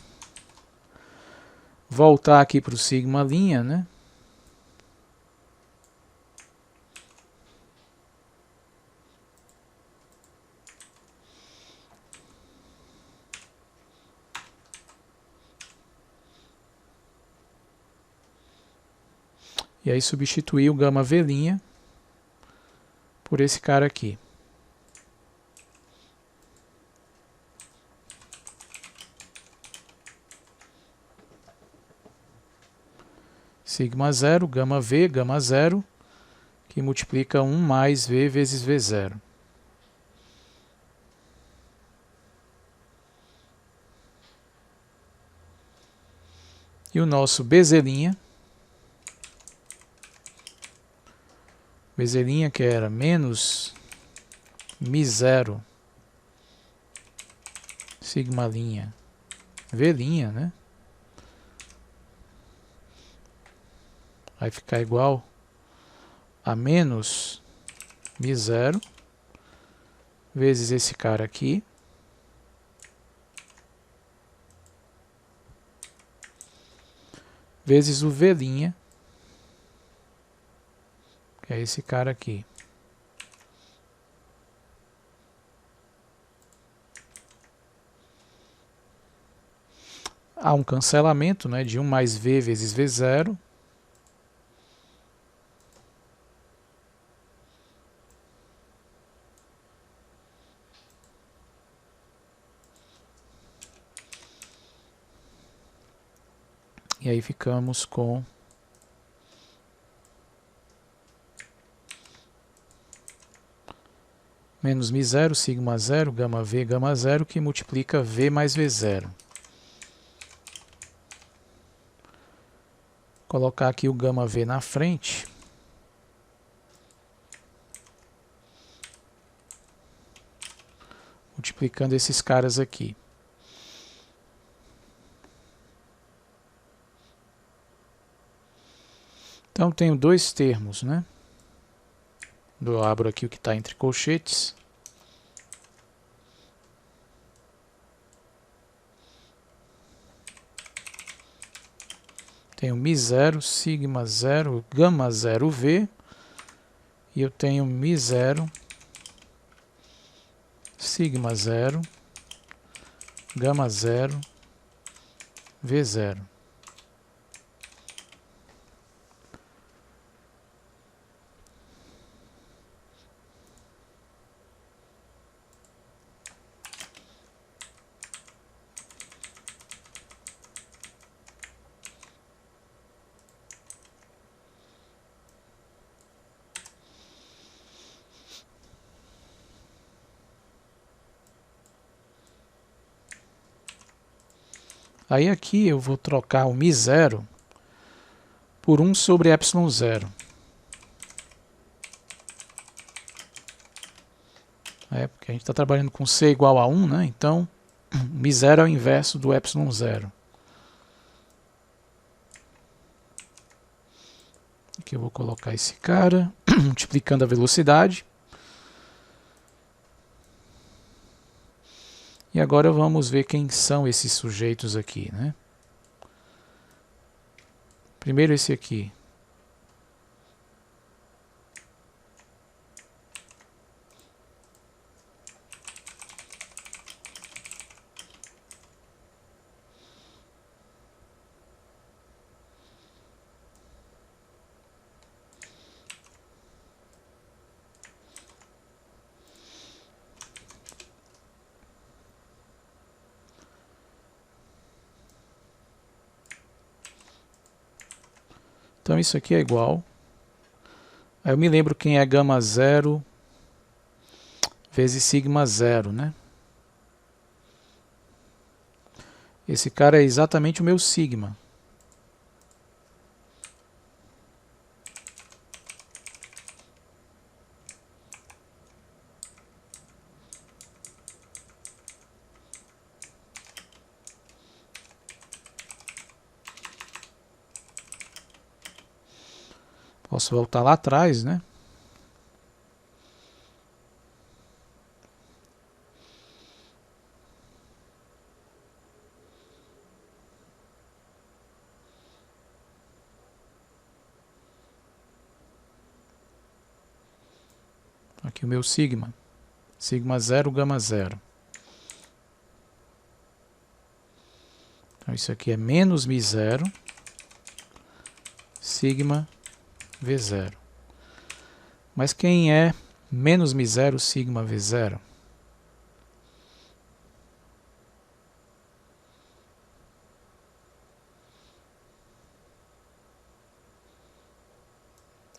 Speaker 1: voltar aqui para o sigma linha, né? E aí substituir o gama V' por esse cara aqui. Sigma 0, gama V, gama 0, que multiplica 1 mais V vezes V0. E o nosso Bz', que era menos μ0 sigma linha V', né? Vai ficar igual a menos μ0 vezes esse cara aqui, vezes o V', que é esse cara aqui. Há um cancelamento, né, de 1 mais V vezes V0. E aí ficamos com menos μ0, sigma 0, gama V, gama 0, que multiplica V mais V0. Colocar aqui o gama V na frente. Multiplicando esses caras aqui. Então, tenho dois termos, né? Eu abro aqui o que está entre colchetes. Tenho μ0, sigma 0, gama 0V. E eu tenho μ0, sigma 0, gama 0, V0. Aí aqui eu vou trocar o μ0 por 1 sobre ε0. Porque a gente está trabalhando com C igual a 1, né? Então, μ0 é o inverso do ε0. Aqui eu vou colocar esse cara, multiplicando a velocidade. E agora vamos ver quem são esses sujeitos aqui, né? Primeiro esse aqui. Então isso aqui é igual. Aí eu me lembro quem é gama 0 vezes sigma 0, né? Esse cara é exatamente o meu sigma. Posso voltar lá atrás, né? Aqui o meu sigma. Sigma 0, gama 0. Então isso aqui é menos μ0, sigma V0. Mas quem é menos μ0, sigma V0?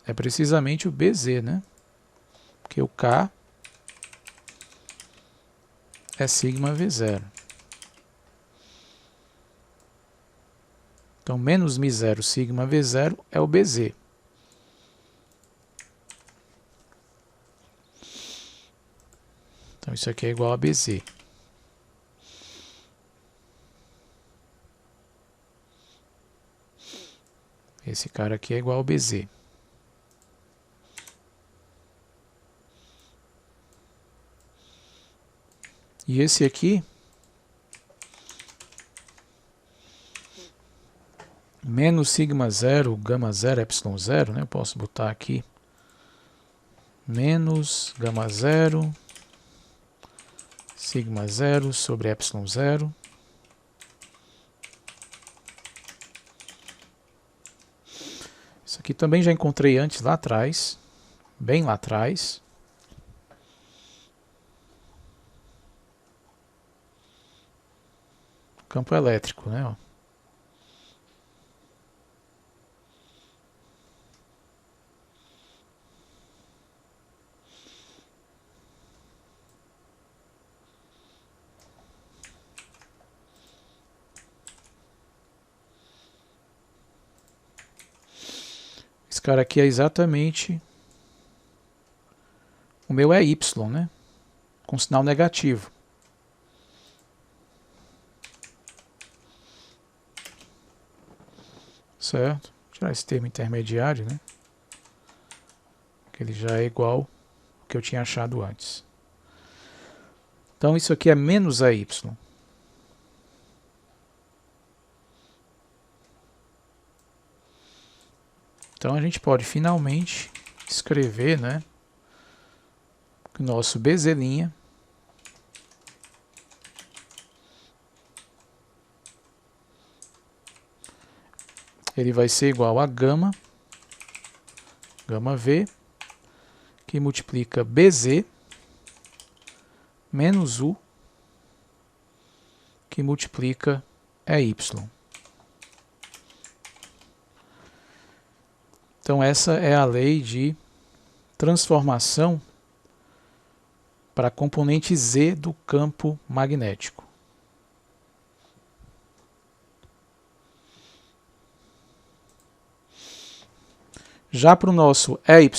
Speaker 1: É precisamente o BZ, né? Porque o K é sigma V0. Então, menos μ0 sigma V0 é o BZ. Então, isso aqui é igual a BZ. Esse cara aqui é igual a BZ. E esse aqui, menos sigma 0, gama 0, epsilon 0, né? Eu posso botar aqui menos gama 0, sigma 0 sobre epsilon 0. Isso aqui também já encontrei antes lá atrás, bem lá atrás. Campo elétrico, né? Ó. Esse cara aqui é exatamente o meu é Y, né? Com sinal negativo. Certo? Vou tirar esse termo intermediário, né? Que ele já é igual ao que eu tinha achado antes. Então isso aqui é menos AY. Então a gente pode finalmente escrever, né, que o nosso BZ' ele vai ser igual a gama V, que multiplica BZ menos U, que multiplica EY. Então essa é a lei de transformação para a componente Z do campo magnético. Já para o nosso EY',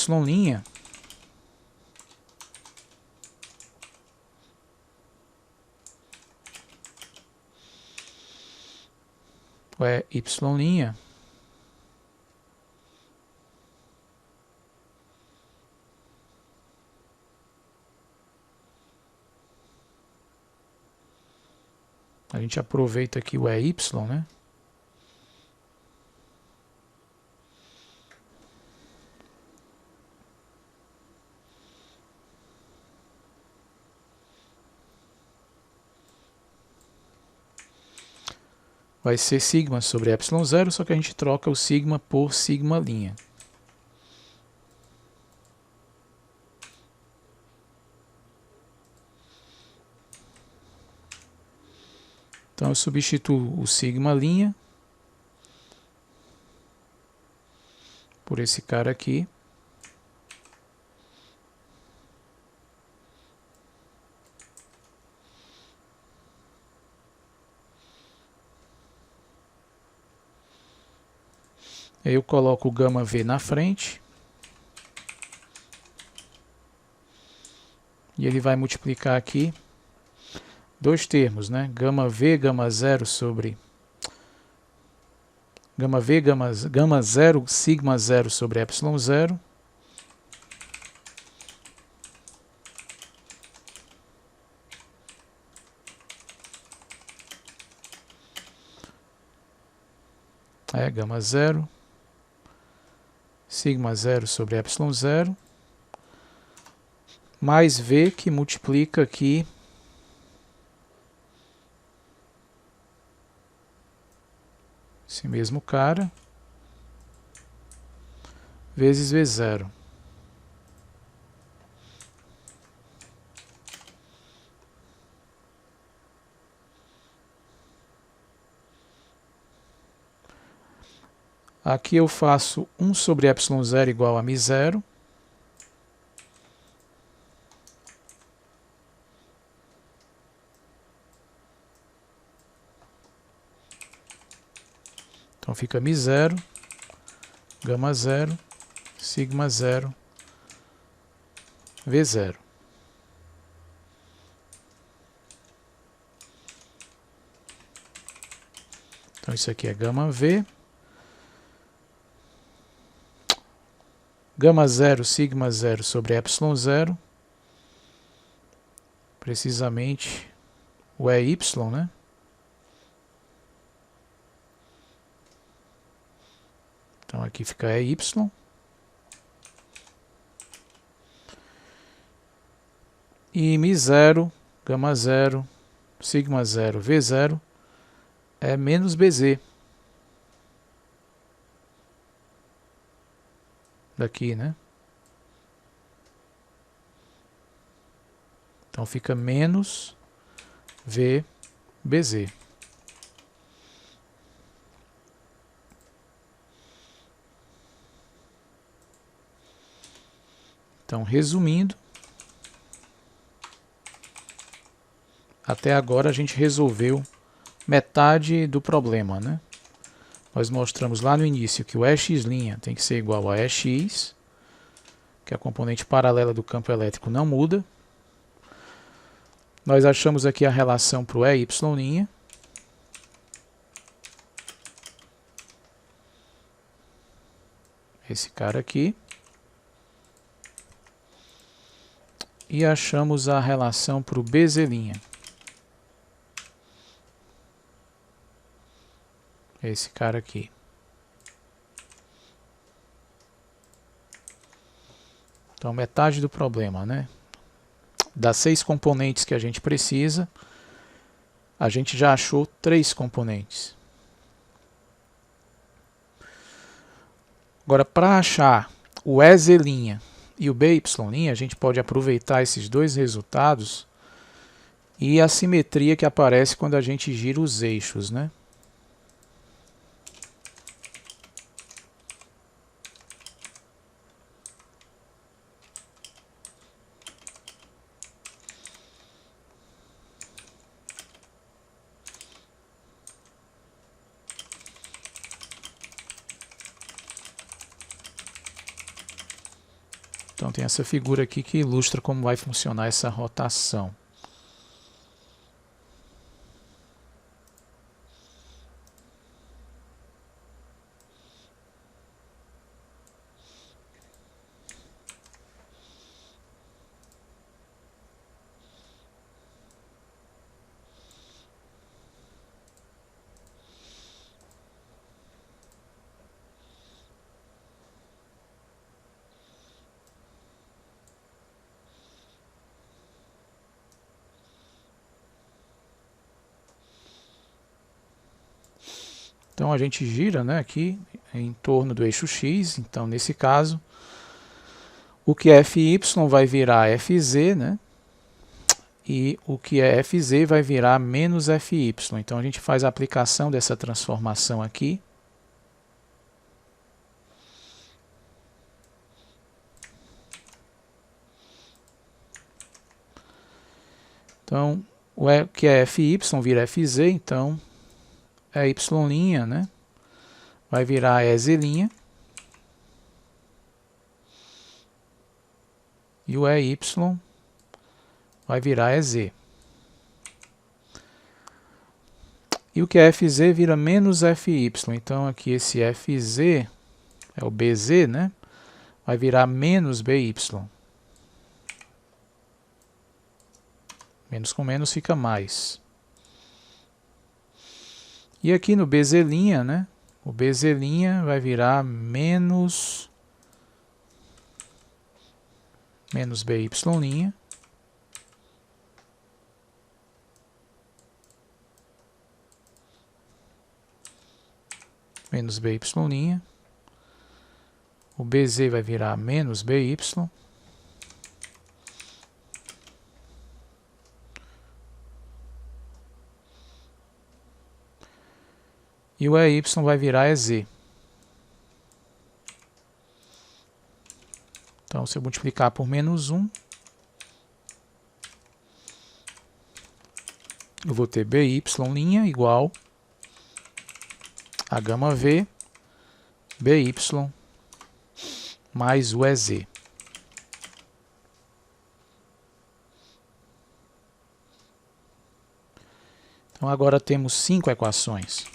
Speaker 1: o EY', a gente aproveita aqui o EY, né? Vai ser sigma sobre epsilon 0, só que a gente troca o sigma por sigma'. Então eu substituo o sigma', por esse cara aqui. Eu coloco o gama V na frente. E ele vai multiplicar aqui dois termos, né? Gama V, gama 0 sobre... Gama V, gama 0, sigma 0 sobre epsilon 0. Gama 0, sigma 0 sobre epsilon 0, mais V que multiplica aqui esse mesmo cara, vezes V0. Aqui eu faço 1 sobre epsilon 0 igual a μ0. Então fica μ0, gama 0, sigma 0, V0. Então isso aqui é gama V. Gama 0, sigma 0 sobre epsilon 0. Precisamente o EY, né? Então aqui fica EY. E μ0, gama 0, sigma 0, V0 é menos BZ. Daqui, né? Então fica menos VBZ. Então, resumindo, até agora a gente resolveu metade do problema, né? Nós mostramos lá no início que o EX' tem que ser igual a EX, que a componente paralela do campo elétrico não muda. Nós achamos aqui a relação para o EY'. Esse cara aqui. E achamos a relação para o BZ'. Esse cara aqui. Então, metade do problema, né? Das 6 componentes que a gente precisa, a gente já achou 3 componentes. Agora, para achar o EZ' e o BY', a gente pode aproveitar esses dois resultados e a simetria que aparece quando a gente gira os eixos, né? Então tem essa figura aqui que ilustra como vai funcionar essa rotação. Então a gente gira, né, aqui em torno do eixo X. Então nesse caso, o que é FY vai virar FZ, né? E o que é FZ vai virar menos FY. Então a gente faz a aplicação dessa transformação aqui. Então, o que é FY vira FZ, então é Y', né? Vai virar EZ'. E o EY vai virar EZ. E o que é FZ vira menos FY. Então aqui esse FZ é o BZ, né? Vai virar menos BY. Menos com menos fica mais. E aqui no BZ', né? O BZ' vai virar menos BY'. Menos BY'. O BZ vai virar menos BY. E o EY vai virar EZ. Então, se eu multiplicar por menos 1, eu vou ter BY' igual a gama V, BY mais o EZ. Então, agora temos 5 equações.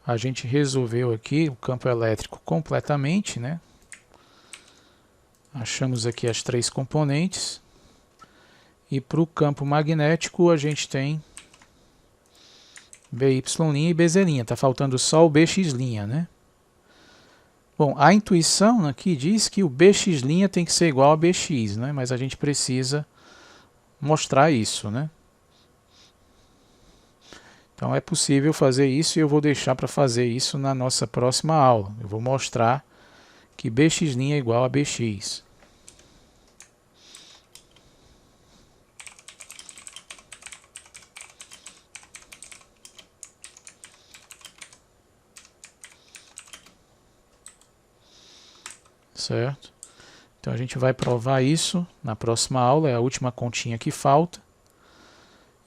Speaker 1: A gente resolveu aqui o campo elétrico completamente, né? Achamos aqui as 3 componentes. E para o campo magnético a gente tem BY' e BZ'. Está faltando só o BX', né? Bom, a intuição aqui diz que o BX' tem que ser igual a BX, né? Mas a gente precisa mostrar isso, né? Então é possível fazer isso e eu vou deixar para fazer isso na nossa próxima aula. Eu vou mostrar que BX' é igual a BX. Certo? Então a gente vai provar isso na próxima aula, é a última continha que falta.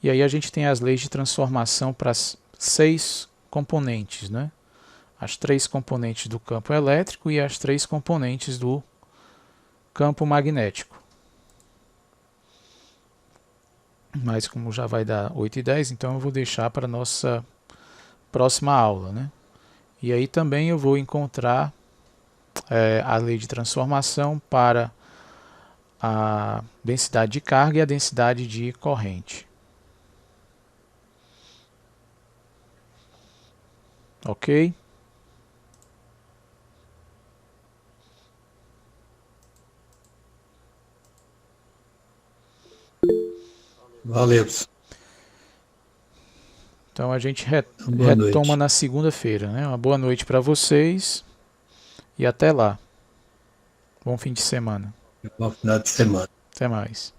Speaker 1: E aí a gente tem as leis de transformação para as 6 componentes, né? As 3 componentes do campo elétrico e as 3 componentes do campo magnético. Mas como já vai dar 8h10, então eu vou deixar para a nossa próxima aula, né? E aí também eu vou encontrar a lei de transformação para a densidade de carga e a densidade de corrente. Ok?
Speaker 2: Valeu.
Speaker 1: Então a gente
Speaker 2: Boa
Speaker 1: retoma
Speaker 2: noite.
Speaker 1: na segunda-feira, né? Uma boa noite para vocês e até lá. Bom fim de semana.
Speaker 2: Bom final de semana.
Speaker 1: Até mais.